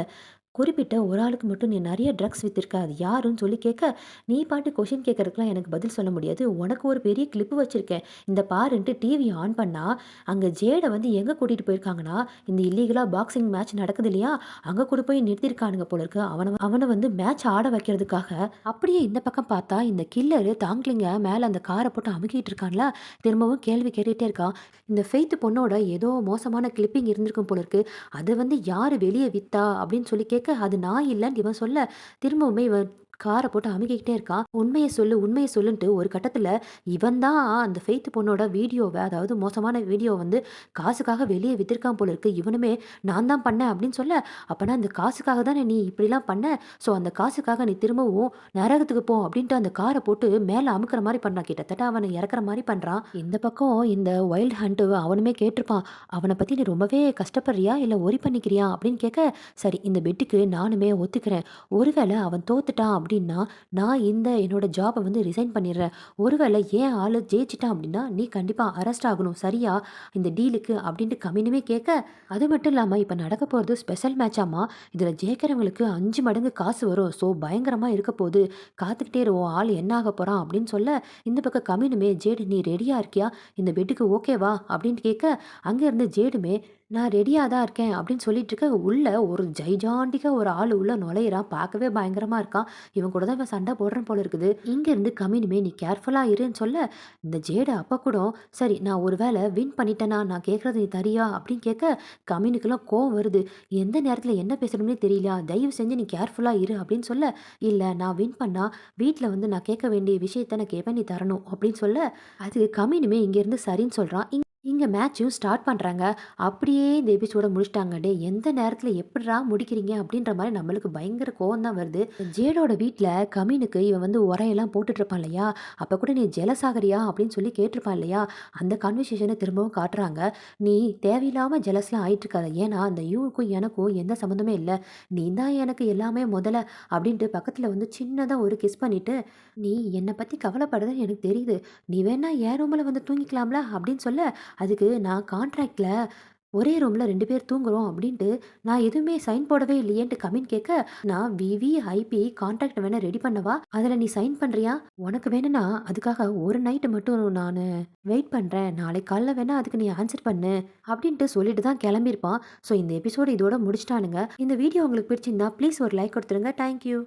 குறிப்பிட்ட ஒரு ஆளுக்கு மட்டும் நீ நெறைய ட்ரக்ஸ் வித்திருக்க. அது யாருன்னு?" சொல்லி கேட்க, "நீ பாட்டு கொஸ்டின் கேட்கறதுக்குலாம் எனக்கு பதில் சொல்ல முடியாது. உனக்கு ஒரு பெரிய கிளிப்பு வச்சிருக்கேன். இந்த பாருன்ட்டு" டிவிய ஆன் பண்ணா, அங்க ஜேட வந்து எங்க கூட்டிட்டு போயிருக்காங்கன்னா, இந்த இல்லீகலா பாக்ஸிங் மேட்ச் நடக்குது இல்லையா? அங்க கூட்டு போய் நிறுத்தியிருக்கானுங்க போல இருக்கு. அவன அவன வந்து மேட்ச் ஆட வைக்கிறதுக்காக. அப்படியே இந்த பக்கம் பார்த்தா, இந்த கில்லரு டாங்க்லிங்க மேல அந்த கார போட்டு அமுக்கிட்டு இருக்கான்ல, திரும்பவும் கேள்வி கேட்டுட்டே இருக்கான். இந்த ஃபெய்த் பொண்ணோட ஏதோ மோசமான கிளிப்பிங் இருந்திருக்கும் போல இருக்கு. "அத வந்து யாரு வெளிய வித்தா?" அப்படின்னு சொல்லி கேட்க, "அது நான் இல்லன்னு" இவன் சொல்ல, திரும்பவுமே இவன் கார போட்டு அமுக்கிக்கிட்டே இருக்கான். "உண்மைய சொல்லு, உண்மைய சொல்லுன்ட்டு" ஒரு கட்டத்துல இவன் தான் அந்த ஃபெய்த் பொண்ணோட வீடியோவ, அதாவது மோசமான வீடியோ வந்து காசுக்காக வெளிய வித்திருக்கான் போல இருக்கு. இவனுமே "நான் தான் பண்ணேன்" அப்படின்னு சொல்ல, "அப்பனா அந்த காசுக்காக தானே நீ இப்படிலாம் பண்ண? ஸோ அந்த காசுக்காக நீ திரும்பவும் நரகத்துக்கு போ." அப்படின்ட்டு அந்த கார போட்டு மேல அமுக்குற மாரி பண்றான். கிட்டத்தட்ட அவன இறக்குற மாரி பண்றான். இந்த பக்கம் இந்த வைல்ட் ஹண்ட் அவனுமே கேட்டிருப்பான், "அவன பத்தி நீ ரொம்பவே கஷ்டப்படுறியா? இல்ல ஒரி பண்ணிக்கிறியா?" அப்படின்னு கேட்க, "சரி இந்த பெட்டுக்கு நானுமே ஒத்துக்கிறேன். ஒருவேளை அவன் தோத்துட்டான் அப்படின்னா, நான் இந்த என்னோட ஜாப வந்து ரிசைன் பண்ணிடுறேன். ஒருவேளை என் ஆளு ஜெயிச்சுட்டான் அப்படின்னா, நீ கண்டிப்பா அரெஸ்ட் ஆகணும். சரியா? இந்த டீலுக்கு." அப்படின்ட்டு கமினுமே கேட்க, அது மட்டும் இல்லாம இப்ப நடக்க போறது ஸ்பெஷல் மேட்சாமா. இதுல ஜெயிக்கிறவங்களுக்கு 5 மடங்கு காசு வரும். ஸோ பயங்கரமா இருக்க போது. காத்துக்கிட்டே இரு, உன் ஆள் என்ன ஆக போறான் அப்படின்னு சொல்ல, இந்த பக்கம் கமினுமே, "ஜேடு நீ ரெடியா இருக்கியா? இந்த பெட்டுக்கு ஓகேவா?" அப்படின்னு கேட்க, அங்க இருந்து ஜேடுமே, நான் ரெடியா தான் இருக்கேன் அப்படின்னு சொல்லிட்டு இருக்க, உள்ள ஒரு ஜைஜாண்டிக்கா ஒரு ஆள் உள்ள நுழையிறான். பார்க்கவே பயங்கரமா இருக்கான். இவன் கூட தான் இவன் சண்டை போடுறான் போல இருக்குது. இங்கேருந்து கம்மினுமே நீ கேர்ஃபுல்லா இருன்னு சொல்ல, இந்த ஜேடு அப்ப கூட சரி நான் ஒரு வேளை வின் பண்ணிட்டேனா, நான் கேட்கறத நீ தரியா அப்படின்னு கேட்க, கம்மினுக்கெல்லாம் கோவம் வருது. எந்த நேரத்துல என்ன பேசணும்னே தெரியல. தயவு செஞ்சு நீ கேர்ஃபுல்லா இரு அப்படின்னு சொல்ல, இல்ல நான் வின் பண்ணா வீட்ல வந்து நான் கேட்க வேண்டிய விஷயத்த நான் கேட்பேன், நீ தரணும் அப்படின்னு சொல்ல, அதுக்கு கம்மினுமே இங்கேருந்து சரின்னு சொல்றான். இங்க மேட்சும் ஸ்டார்ட் பண்றாங்க. அப்படியே இந்த எபிசோட முடிச்சுட்டாங்க. டேய் எந்த நேரத்துல எப்புட்றா முடிக்கிறீங்க? அப்படின்ற மாரி நம்மளுக்கு பயங்கர கோவம் தான் வருது. ஜேடோட வீட்ல கமினுக்கு இவன் வந்து உரையெல்லாம் போட்டுட்டு இருப்பான் இல்லையா? அப்ப கூட நீ ஜெலஸ் ஆகுறியா? அப்படின்னு சொல்லி கேட்டிருப்பான் இல்லையா? அந்த கன்வர்சேஷன திரும்பவும் காட்டுறாங்க. நீ தேவையில்லாம ஜெலஸ்லாம் ஆயிட்டு இருக்காத. ஏன்னா அந்த யூவுக்கும் எனக்கும் எந்த சம்மந்தமே இல்ல. நீ தான் எனக்கு எல்லாமே முதல்ல அப்படின்ட்டு பக்கத்துல வந்து சின்னதா ஒரு கிஸ் பண்ணிட்டு, நீ என்ன பத்தி கவலைப்படுறதுன்னு எனக்கு தெரியுது. நீ வேணா என் ரூம்ல வந்து தூங்கிக்கலாம்ல அப்படின்னு சொல்ல, அதுக்கு நான் கான்ட்ராக்ட்ல ஒரே ரூம்ல 2 பேர் தூங்குறோம் அப்படின்ட்டு, நான் எதுவுமே சைன் போடவே இல்லையேன்ட்டு கமின் கேட்க, நான் விவிஐபி கான்ட்ராக்ட் வேணா ரெடி பண்ணவா? அதுல நீ சைன் பண்றியா? உனக்கு வேணும்னா அதுக்காக ஒரு நைட் மட்டும் நானு வெயிட் பண்றேன். நாளைக்கு காலைல வேணா அதுக்கு நீ ஆன்சர் பண்ணு அப்படின்ட்டு சொல்லிட்டு தான் கிளம்பியிருப்பான். ஸோ இந்த எபிசோடு இதோட முடிச்சுட்டானுங்க. இந்த வீடியோ உங்களுக்கு பிடிச்சிருந்தா ப்ளீஸ் ஒரு லைக் கொடுத்துருங்க. Thank you.